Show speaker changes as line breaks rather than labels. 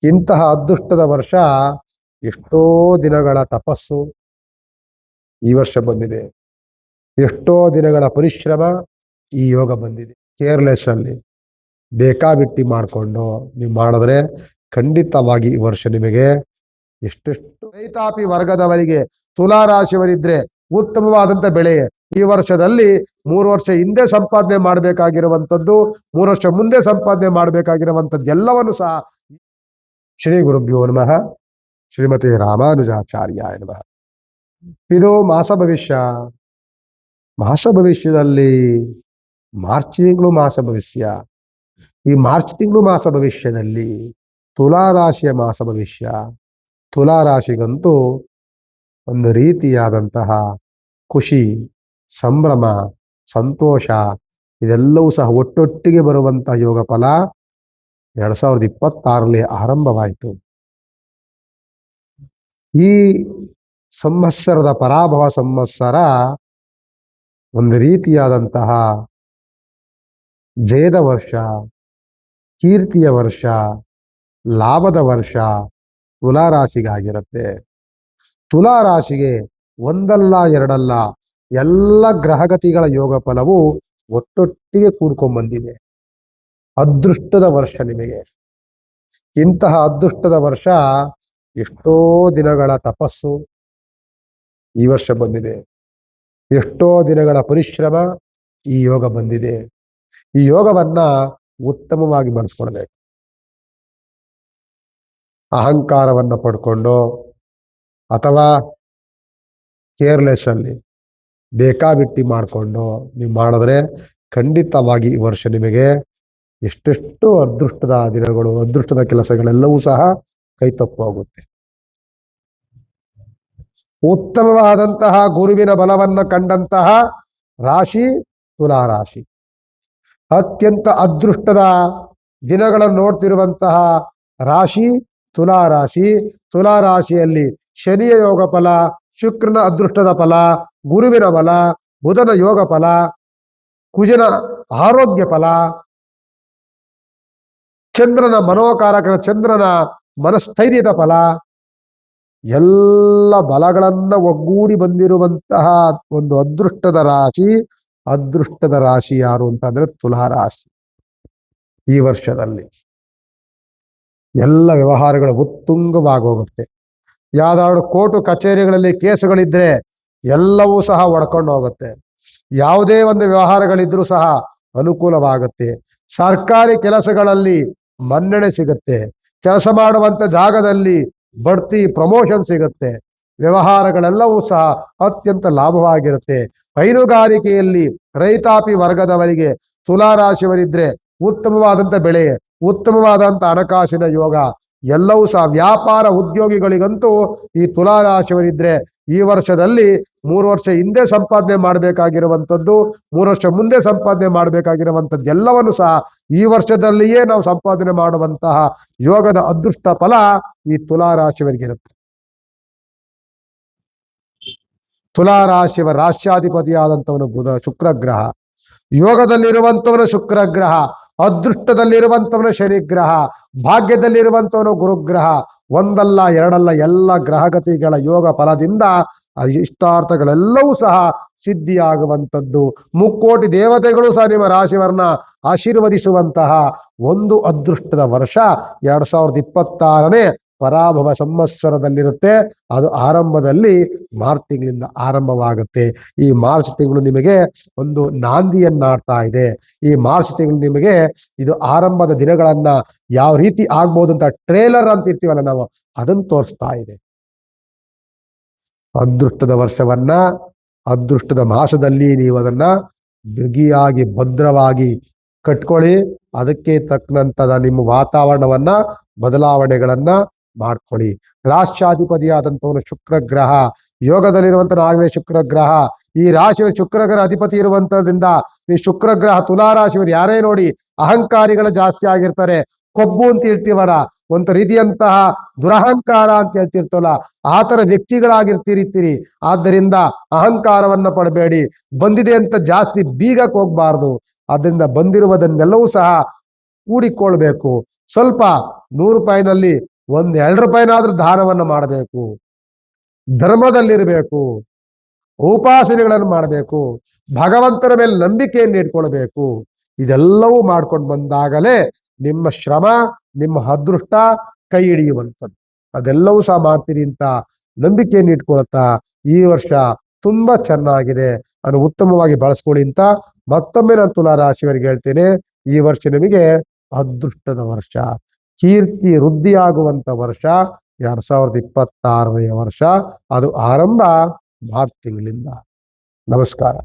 ಇಂತಹ ಅದೃಷ್ಟದ ವರ್ಷ ಎಷ್ಟೋ ದಿನಗಳ ತಪಸ್ಸು ಈ ವರ್ಷ ಬಂದಿದೆ. ಎಷ್ಟೋ ದಿನಗಳ ಪರಿಶ್ರಮ ಈ ಯೋಗ ಬಂದಿದೆ. ಕೇರ್ಲೆಸ್ ಅಲ್ಲಿ ಬೇಕಾಬಿಟ್ಟಿ ಮಾಡಿಕೊಂಡು ನೀವು ಮಾಡಿದ್ರೆ ಖಂಡಿತವಾಗಿ ಈ ವರ್ಷ ನಿಮಗೆ ಎಷ್ಟೆಷ್ಟು ರೈತಾಪಿ ವರ್ಗದವರಿಗೆ ತುಲಾ ರಾಶಿಯವರಿದ್ರೆ ಉತ್ತಮವಾದಂತ ಬೆಳೆ ಈ ವರ್ಷದಲ್ಲಿ 3 ವರ್ಷ ಹಿಂದೆ ಸಂಪಾದನೆ ಮಾಡಬೇಕಾಗಿರುವಂತದ್ದು 3 ವರ್ಷ ಮುಂದೆ ಸಂಪಾದನೆ ಮಾಡಬೇಕಾಗಿರುವಂತದ್ದು ಎಲ್ಲವನ್ನು ಸಹ ಶ್ರೀ ಗುರುಭ್ಯೋ ನಮಃ ಶ್ರೀಮತಿ ರಾಮಾನುಜಾಚಾರ್ಯಾಯ ನಮಃ. ಇದು ಮಾಸ ಭವಿಷ್ಯದಲ್ಲಿ ಮಾರ್ಚ್ ತಿಂಗಳು ಮಾಸ ಭವಿಷ್ಯ. ಈ ಮಾರ್ಚ್ ತಿಂಗಳು ಮಾಸ ಭವಿಷ್ಯದಲ್ಲಿ ತುಲಾ ರಾಶಿಯ ಮಾಸ ಭವಿಷ್ಯ. ತುಲಾ ರಾಶಿಗಂತೂ ಒಂದು ರೀತಿಯಾದಂತಹ ಖುಷಿ, ಸಂಭ್ರಮ, ಸಂತೋಷ ಇದೆಲ್ಲವೂ ಸಹ ಒಟ್ಟೊಟ್ಟಿಗೆ ಬರುವಂತಹ ಯೋಗ ಫಲ 2026ರಲ್ಲಿ ಆರಂಭವಾಯಿತು. ಈ ಸಂವತ್ಸರದ ಪರಾಭವ ಸಂವತ್ಸರ ಒಂದು ರೀತಿಯಾದಂತಹ ಜಯದ ವರ್ಷ, ಕೀರ್ತಿಯ ವರ್ಷ, ಲಾಭದ ವರ್ಷ ತುಲಾ ರಾಶಿಗಾಗಿರುತ್ತೆ. ತುಲಾ ರಾಶಿಗೆ ಒಂದಲ್ಲ ಎರಡಲ್ಲ ಎಲ್ಲ ಗ್ರಹಗತಿಗಳ ಯೋಗ ಫಲವು ಒಟ್ಟೊಟ್ಟಿಗೆ ಕೂಡ್ಕೊಂಡ್ ಬಂದಿದೆ. ಅದೃಷ್ಟದ ವರ್ಷ ನಿಮಗೆ. ಇಂತಹ ಅದೃಷ್ಟದ ವರ್ಷ ಎಷ್ಟೋ ದಿನಗಳ ತಪಸ್ಸು ಈ ವರ್ಷ ಬಂದಿದೆ. ಎಷ್ಟೋ ದಿನಗಳ ಪರಿಶ್ರಮ ಈ ಯೋಗ ಬಂದಿದೆ. ಈ ಯೋಗವನ್ನ ಉತ್ತಮವಾಗಿ ಬಳಸ್ಕೊಳ್ಬೇಕು. ಅಹಂಕಾರವನ್ನ ಪಡ್ಕೊಂಡು ಅಥವಾ ಕೇರ್ಲೆಸ್ ಅಲ್ಲಿ ಬೇಕಾಬಿಟ್ಟಿ ಮಾಡಿಕೊಂಡು ನೀವು ಮಾಡಿದ್ರೆ ಖಂಡಿತವಾಗಿ ಈ ವರ್ಷ ನಿಮಗೆ ಎಷ್ಟೆಷ್ಟು ಅದೃಷ್ಟದ ದಿನಗಳು, ಅದೃಷ್ಟದ ಕೆಲಸಗಳೆಲ್ಲವೂ ಸಹ ಕೈ ತಪ್ಪು ಹೋಗುತ್ತೆ. ಉತ್ತಮವಾದಂತಹ ಗುರುವಿನ ಬಲವನ್ನ ಕಂಡಂತಹ ರಾಶಿ ತುಲಾ ರಾಶಿ. ಅತ್ಯಂತ ಅದೃಷ್ಟದ ದಿನಗಳನ್ನು ನೋಡ್ತಿರುವಂತಹ ರಾಶಿ ತುಲಾ ರಾಶಿ. ತುಲಾ ರಾಶಿಯಲ್ಲಿ ಶನಿಯ ಯೋಗ ಫಲ, ಶುಕ್ರನ ಅದೃಷ್ಟದ ಫಲ, ಗುರುವಿನ ಫಲ, ಬುಧನ ಯೋಗ ಫಲ, ಕುಜನ ಆರೋಗ್ಯ ಫಲ, ಚಂದ್ರನ ಮನೋಕಾರಕನ ಚಂದ್ರನ ಮನಸ್ಥೈರ್ಯದ ಫಲ, ಎಲ್ಲ ಬಲಗಳನ್ನ ಒಗ್ಗೂಡಿ ಬಂದಿರುವಂತಹ ಒಂದು ಅದೃಷ್ಟದ ರಾಶಿ. ಅದೃಷ್ಟದ ರಾಶಿ ಯಾರು ಅಂತಂದ್ರೆ ತುಲಾ ರಾಶಿ. ಈ ವರ್ಷದಲ್ಲಿ ಎಲ್ಲ ವ್ಯವಹಾರಗಳು ಉತ್ತುಂಗವಾಗೋಗುತ್ತೆ. ಯಾವ್ದಾದ್ರು ಕೋರ್ಟು ಕಚೇರಿಗಳಲ್ಲಿ ಕೇಸುಗಳಿದ್ರೆ ಎಲ್ಲವೂ ಸಹ ಒಡ್ಕೊಂಡು ಹೋಗುತ್ತೆ. ಯಾವುದೇ ಒಂದು ವ್ಯವಹಾರಗಳಿದ್ರೂ ಸಹ ಅನುಕೂಲವಾಗುತ್ತೆ. ಸರ್ಕಾರಿ ಕೆಲಸಗಳಲ್ಲಿ ಮನ್ನಣೆ ಸಿಗುತ್ತೆ. ಕೆಲಸ ಮಾಡುವಂತ ಜಾಗದಲ್ಲಿ ಬಡ್ತಿ, ಪ್ರಮೋಷನ್ ಸಿಗುತ್ತೆ. ವ್ಯವಹಾರಗಳೆಲ್ಲವೂ ಸಹ ಅತ್ಯಂತ ಲಾಭವಾಗಿರುತ್ತೆ. ಹೈನುಗಾರಿಕೆಯಲ್ಲಿ ರೈತಾಪಿ ವರ್ಗದವರಿಗೆ ತುಲಾ ರಾಶಿಯವರಿದ್ರೆ ಉತ್ತಮವಾದಂತ ಬೆಳೆ, ಉತ್ತಮವಾದಂತ ಹಣಕಾಸಿನ ಯೋಗ ಎಲ್ಲವೂ ಸಹ. ವ್ಯಾಪಾರ ಉದ್ಯೋಗಿಗಳಿಗಂತೂ ಈ ತುಲಾ ರಾಶಿಯವರಿದ್ರೆ ಈ ವರ್ಷದಲ್ಲಿ 3 ವರ್ಷ ಹಿಂದೆ ಸಂಪಾದನೆ ಮಾಡಬೇಕಾಗಿರುವಂತದ್ದು 3 ವರ್ಷ ಮುಂದೆ ಸಂಪಾದನೆ ಮಾಡಬೇಕಾಗಿರುವಂತದ್ದು ಎಲ್ಲವನ್ನು ಸಹ ಈ ವರ್ಷದಲ್ಲಿಯೇ ನಾವು ಸಂಪಾದನೆ ಮಾಡುವಂತಹ ಯೋಗದ ಅದೃಷ್ಟ ಫಲ ಈ ತುಲಾ ರಾಶಿಯವರಿಗಿರುತ್ತೆ. ತುಲಾ ರಾಶಿಯ ರಾಶ್ಯಾಧಿಪತಿಯಾದಂಥವನು ಬುಧ, ಶುಕ್ರ ಗ್ರಹ. ಯೋಗದಲ್ಲಿರುವಂತವನು ಶುಕ್ರ ಗ್ರಹ, ಅದೃಷ್ಟದಲ್ಲಿರುವಂತವನು ಶನಿ ಗ್ರಹ, ಭಾಗ್ಯದಲ್ಲಿರುವಂತವನು ಗುರುಗ್ರಹ. ಒಂದಲ್ಲ ಎರಡಲ್ಲ ಎಲ್ಲ ಗ್ರಹಗತಿಗಳ ಯೋಗ ಫಲದಿಂದ ಇಷ್ಟಾರ್ಥಗಳೆಲ್ಲವೂ ಸಹ ಸಿದ್ಧಿಯಾಗುವಂಥದ್ದು. ಮುಕ್ಕೋಟಿ ದೇವತೆಗಳು ಸಹ ನಿಮ್ಮ ರಾಶಿಯವರನ್ನ ಆಶೀರ್ವದಿಸುವಂತಹ ಒಂದು ಅದೃಷ್ಟದ ವರ್ಷ 2026ನೇ ಪರಾಭವ ಸಂವತ್ಸರದಲ್ಲಿರುತ್ತೆ. ಅದು ಆರಂಭದಲ್ಲಿ ಮಾರ್ಚ್ ತಿಂಗಳಿಂದ ಆರಂಭವಾಗುತ್ತೆ. ಈ ಮಾರ್ಚ್ ತಿಂಗಳು ನಿಮಗೆ ಒಂದು ನಾಂದಿಯನ್ನಾಡ್ತಾ ಇದೆ. ಈ ಮಾರ್ಚ್ ತಿಂಗಳು ನಿಮಗೆ ಇದು ಆರಂಭದ ದಿನಗಳನ್ನ ಯಾವ ರೀತಿ ಆಗ್ಬೋದು ಅಂತ ಟ್ರೇಲರ್ ಅಂತ ಇರ್ತೀವಲ್ಲ ನಾವು, ಅದನ್ನು ತೋರಿಸ್ತಾ ಇದೆ. ಅದೃಷ್ಟದ ವರ್ಷವನ್ನ, ಅದೃಷ್ಟದ ಮಾಸದಲ್ಲಿ ನೀವು ಅದನ್ನ ಬಿಗಿಯಾಗಿ ಭದ್ರವಾಗಿ ಕಟ್ಕೊಳ್ಳಿ. ಅದಕ್ಕೆ ತಕ್ಕಂತದ ನಿಮ್ಮ ವಾತಾವರಣವನ್ನ ಬದಲಾವಣೆಗಳನ್ನ ಮಾಡ್ಕೊಳ್ಳಿ. ರಾಷ್ಟ್ರಾಧಿಪತಿಯಾದಂಥವನು ಶುಕ್ರ ಗ್ರಹ, ಯೋಗದಲ್ಲಿರುವಂತ ನಾಗವೇ ಶುಕ್ರ ಗ್ರಹ. ಈ ರಾಶಿಯ ಶುಕ್ರ ಗ್ರಹ ಅಧಿಪತಿ ಇರುವಂತದ್ರಿಂದ ಈ ಶುಕ್ರ ಗ್ರಹ ತುಲಾ ರಾಶಿಯವರು ಯಾರೇ ನೋಡಿ ಅಹಂಕಾರಿಗಳು ಜಾಸ್ತಿ ಆಗಿರ್ತಾರೆ. ಕೊಬ್ಬು ಅಂತ ಹೇಳ್ತೀವಲ್ಲ, ಒಂದು ರೀತಿಯಂತಹ ದುರಹಂಕಾರ ಅಂತ ಹೇಳ್ತಿರ್ತವಲ್ಲ, ಆ ತರ ವ್ಯಕ್ತಿಗಳಾಗಿರ್ತಿರ್ತೀರಿ. ಆದ್ದರಿಂದ ಅಹಂಕಾರವನ್ನ ಪಡಬೇಡಿ. ಬಂದಿದೆ ಅಂತ ಜಾಸ್ತಿ ಬೀಗಕ್ಕೆ ಹೋಗ್ಬಾರ್ದು. ಅದರಿಂದ ಬಂದಿರುವುದನ್ನೆಲ್ಲವೂ ಸಹ ಕೂಡಿಕೊಳ್ಬೇಕು. ಸ್ವಲ್ಪ 100 ರೂಪಾಯಿನಲ್ಲಿ ಒಂದ್ 2 ರೂಪಾಯಿನಾದ್ರೂ ದಾನವನ್ನ ಮಾಡಬೇಕು. ಧರ್ಮದಲ್ಲಿರಬೇಕು, ಉಪಾಸನೆಗಳನ್ನು ಮಾಡಬೇಕು, ಭಗವಂತನ ಮೇಲೆ ನಂಬಿಕೆಯನ್ನು ಇಟ್ಕೊಳ್ಬೇಕು. ಇದೆಲ್ಲವೂ ಮಾಡ್ಕೊಂಡು ಬಂದಾಗಲೇ ನಿಮ್ಮ ಶ್ರಮ, ನಿಮ್ಮ ಅದೃಷ್ಟ ಕೈ ಹಿಡಿಯುವಂಥದ್ದು. ಅದೆಲ್ಲವೂ ಸಹ ಮಾಡ್ತೀರಿ ಅಂತ ನಂಬಿಕೆಯನ್ನು ಇಟ್ಕೊಳ್ತಾ ಈ ವರ್ಷ ತುಂಬಾ ಚೆನ್ನಾಗಿದೆ, ಅದು ಉತ್ತಮವಾಗಿ ಬಳಸ್ಕೊಳ್ಳಿ ಅಂತ ಮತ್ತೊಮ್ಮೆ ನಾನು ತುಲಾ ರಾಶಿಯವರಿಗೆ ಹೇಳ್ತೇನೆ. ಈ ವರ್ಷ ನಿಮಗೆ ಅದೃಷ್ಟದ ವರ್ಷ, ಕೀರ್ತಿ ವೃದ್ಧಿಯಾಗುವಂತ ವರ್ಷ 2026ನೇ ವರ್ಷ. ಅದು ಆರಂಭ ಮಾರ್ಚ್ ತಿಂಗಳಿಂದ. ನಮಸ್ಕಾರ.